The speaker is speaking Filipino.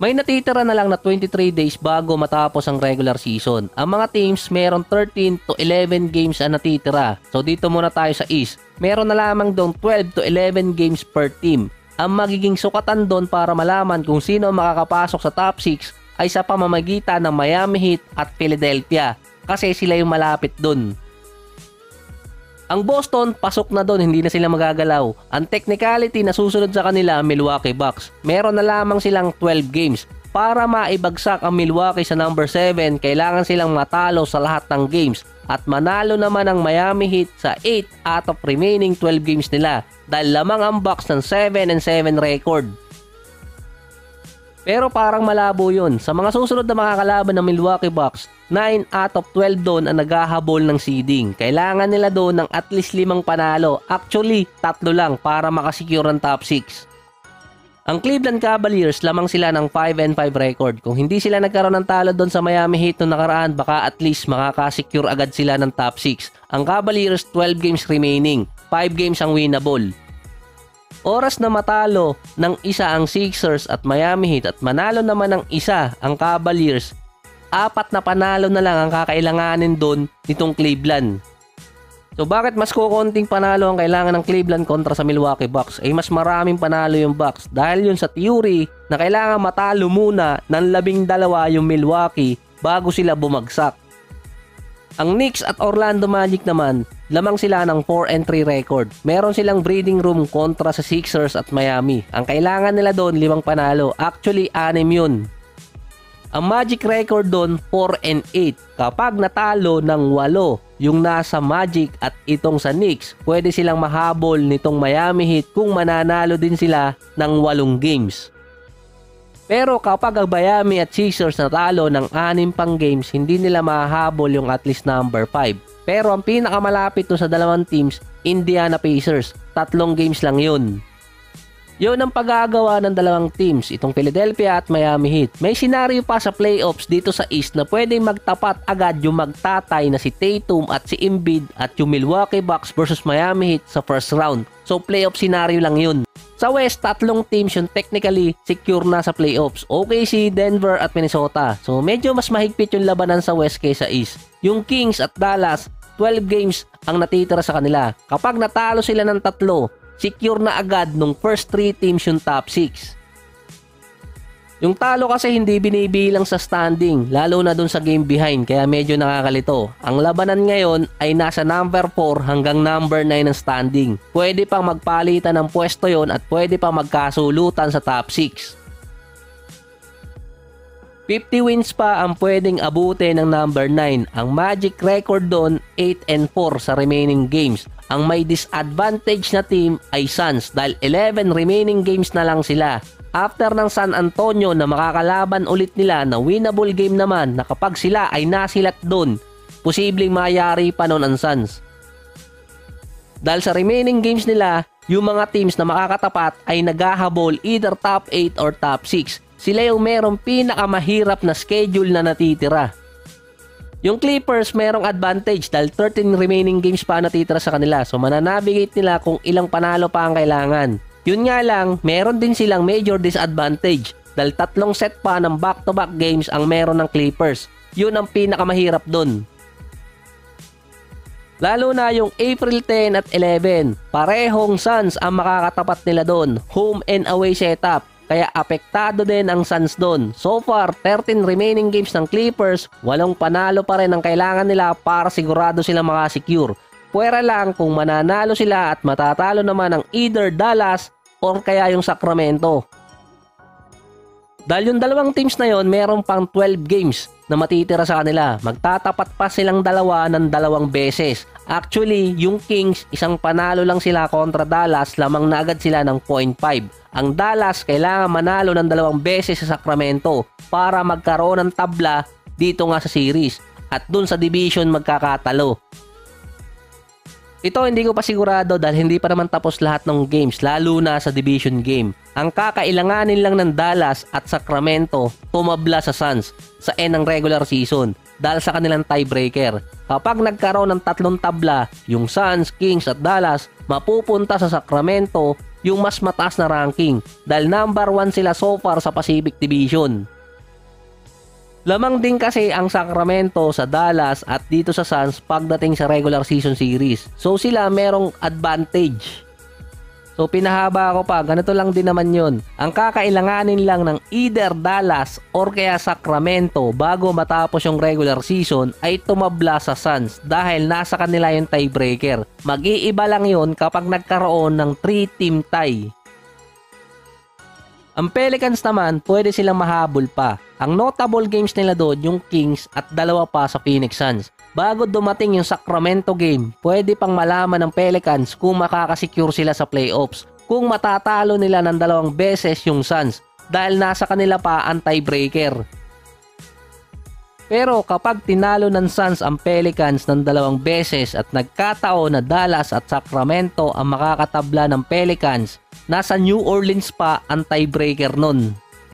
May natitira na lang na 23 days bago matapos ang regular season. Ang mga teams meron 13 to 11 games ang natitira. So dito muna tayo sa East. Meron na lamang doon 12 to 11 games per team. Ang magiging sukatan doon para malaman kung sino ang makakapasok sa top 6 ay sa pamamagitan ng Miami Heat at Philadelphia kasi sila yung malapit doon. Ang Boston, pasok na doon, hindi na sila magagalaw. Ang technicality na susunod sa kanila, Milwaukee Bucks. Meron na lamang silang 12 games. Para maibagsak ang Milwaukee sa number 7, kailangan silang matalo sa lahat ng games. At manalo naman ang Miami Heat sa 8 out of remaining 12 games nila. Dahil lamang ang Bucks ng 7-7 record. Pero parang malabo yun. Sa mga susunod na makakalaban ng Milwaukee Bucks, 9 out of 12 doon ang naghahabol ng seeding. Kailangan nila doon ng at least 5 panalo. Actually, 3 lang para makasecure ang top 6. Ang Cleveland Cavaliers, lamang sila ng 5-5 record. Kung hindi sila nagkaroon ng talo doon sa Miami Heat noong nakaraan, baka at least makakasecure agad sila ng top 6. Ang Cavaliers, 12 games remaining. 5 games ang winnable. Oras na matalo ng isa ang Sixers at Miami Heat at manalo naman ng isa ang Cavaliers, 4 na panalo na lang ang kakailanganin doon nitong Cleveland. So bakit mas kukonting panalo ang kailangan ng Cleveland kontra sa Milwaukee Bucks? Mas maraming panalo yung Bucks dahil yun sa theory na kailangan matalo muna ng 12 yung Milwaukee bago sila bumagsak. Ang Knicks at Orlando Magic naman, lamang sila ng 4-3 record. Meron silang breathing room kontra sa Sixers at Miami. Ang kailangan nila doon 5 panalo. Actually, 6 yun. Ang Magic record doon 4-8. Kapag natalo ng 8 yung nasa Magic at itong sa Knicks, pwede silang mahabol nitong Miami Heat kung mananalo din sila ng 8 games. Pero kapag ang Miami at Sixers natalo ng 6 pang games, hindi nila mahahabol yung at least number 5. Pero ang pinakamalapit to sa dalawang teams, Indiana Pacers. 3 games lang yun. Yun ang paggagawa ng dalawang teams, itong Philadelphia at Miami Heat. May senaryo pa sa playoffs dito sa East na pwedeng magtapat agad yung magtatay na si Tatum at si Embiid at yung Milwaukee Bucks versus Miami Heat sa first round. So playoff scenario lang yun. Sa West, 3 teams yung technically secure na sa playoffs. OKC, Denver at Minnesota. So medyo mas mahigpit yung labanan sa West kaysa East. Yung Kings at Dallas, 12 games ang natitira sa kanila. Kapag natalo sila ng 3, secure na agad nung first 3 teams yung top 6. Yung talo kasi hindi binibilang sa standing, lalo na dun sa game behind, kaya medyo nakakalito. Ang labanan ngayon ay nasa number 4 hanggang number 9 ng standing. Pwede pang magpalitan ng pwesto yon at pwede pang magkasulutan sa top 6. 50 wins pa ang pwedeng abutin ng number 9. Ang Magic record doon 8-4 sa remaining games. Ang may disadvantage na team ay Suns dahil 11 remaining games na lang sila. After ng San Antonio na makakalaban ulit nila na winnable game naman na kapag sila ay nasilat doon, posibleng mayari pa noon ang Suns. Dahil sa remaining games nila, yung mga teams na makakatapat ay naghahabol either top 8 or top 6. Sila yung merong pinakamahirap na schedule na natitira. Yung Clippers merong advantage dahil 13 remaining games pa natitira sa kanila. So mananavigate nila kung ilang panalo pa ang kailangan. Yun nga lang, meron din silang major disadvantage dahil 3 set pa ng back-to-back games ang meron ng Clippers. Yun ang pinakamahirap dun. Lalo na yung April 10 at 11, parehong Suns ang makakatapat nila dun. Home and away setup. Kaya apektado din ang Suns doon. So far, 13 remaining games ng Clippers, 8 panalo pa rin ang kailangan nila para sigurado silang makasecure. Pwera lang kung mananalo sila at matatalo naman ang either Dallas or kaya yung Sacramento. Dahil yung dalawang teams na yon, meron pang 12 games na matitira sa kanila. Magtatapat pa silang dalawa ng 2 beses. Actually, yung Kings, 1 panalo lang sila kontra Dallas, lamang na agad sila ng 0.5. Ang Dallas, kailangan manalo ng 2 beses sa Sacramento para magkaroon ng tabla dito nga sa series. At dun sa division magkakatalo. Ito hindi ko pa sigurado dahil hindi pa naman tapos lahat ng games, lalo na sa division game. Ang kakailanganin lang ng Dallas at Sacramento tumabla sa Suns sa end ng regular season dahil sa kanilang tiebreaker. Kapag nagkaroon ng 3 tabla, yung Suns, Kings at Dallas mapupunta sa Sacramento yung mas mataas na ranking dahil number 1 sila so far sa Pacific Division. Lamang din kasi ang Sacramento sa Dallas at dito sa Suns pagdating sa regular season series. So sila merong advantage. So pinahaba ko pa, ganito lang din naman yun. Ang kakailanganin lang ng either Dallas or kaya Sacramento bago matapos yung regular season ay tumabla sa Suns dahil nasa kanila yung tiebreaker. Mag-iiba lang yun kapag nagkaroon ng 3-team tie. Ang Pelicans naman, pwede silang mahabol pa. Ang notable games nila doon yung Kings at 2 pa sa Phoenix Suns. Bago dumating yung Sacramento game, pwede pang malaman ng Pelicans kung makakasecure sila sa playoffs. Kung matatalo nila ng 2 beses yung Suns dahil nasa kanila pa ang tiebreaker. Pero kapag tinalo ng Suns ang Pelicans ng 2 beses at nagkataon na Dallas at Sacramento ang makakatabla ng Pelicans, nasa New Orleans pa ang tiebreaker nun.